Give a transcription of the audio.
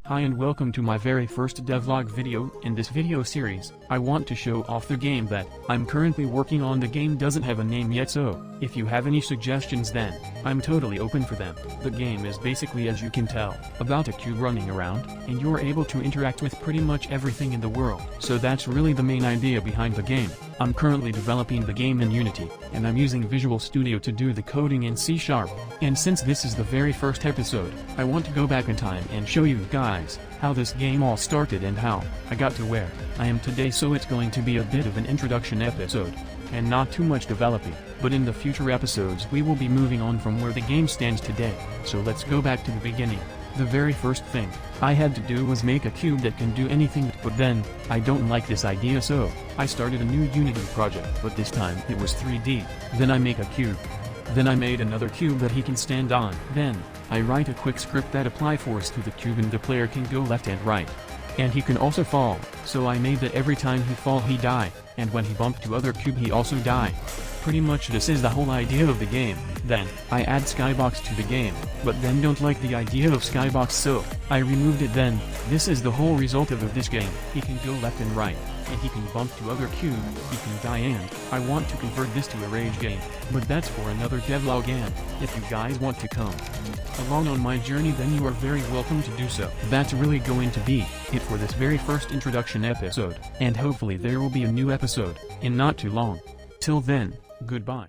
Hi and welcome to my very first devlog video. In this video series, I want to show off the game that I'm currently working on. The game doesn't have a name yet, so if you have any suggestions then I'm totally open for them. The game is basically, as you can tell, about a cube running around, and you're able to interact with pretty much everything in the world. So that's really the main idea behind the game. I'm currently developing the game in Unity, and I'm using Visual Studio to do the coding in C#. And since this is the very first episode, I want to go back in time and show you guys how this game all started and how I got to where I am today. So it's going to be a bit of an introduction episode, and not too much developing, but in the future episodes we will be moving on from where the game stands today. So let's go back to the beginning. The very first thing I had to do was make a cube that can do anything, but then I don't like this idea, so I started a new Unity project, but this time it was 3D. Then I make a cube. Then I made another cube that he can stand on. Then I write a quick script that apply force to the cube and the player can go left and right. And he can also fall, so I made that every time he fall he die, and when he bump to other cube he also die. Pretty much this is the whole idea of the game. Then I add skybox to the game, but then don't like the idea of skybox, so I removed it. Then this is the whole result of this game. He can go left and right, and he can bump to other cube, he can die, and I want to convert this to a rage game, but that's for another devlog. And if you guys want to come along on my journey then you are very welcome to do so. That's really going to be it for this very first introduction episode, and hopefully there will be a new episode in not too long. Till then, goodbye.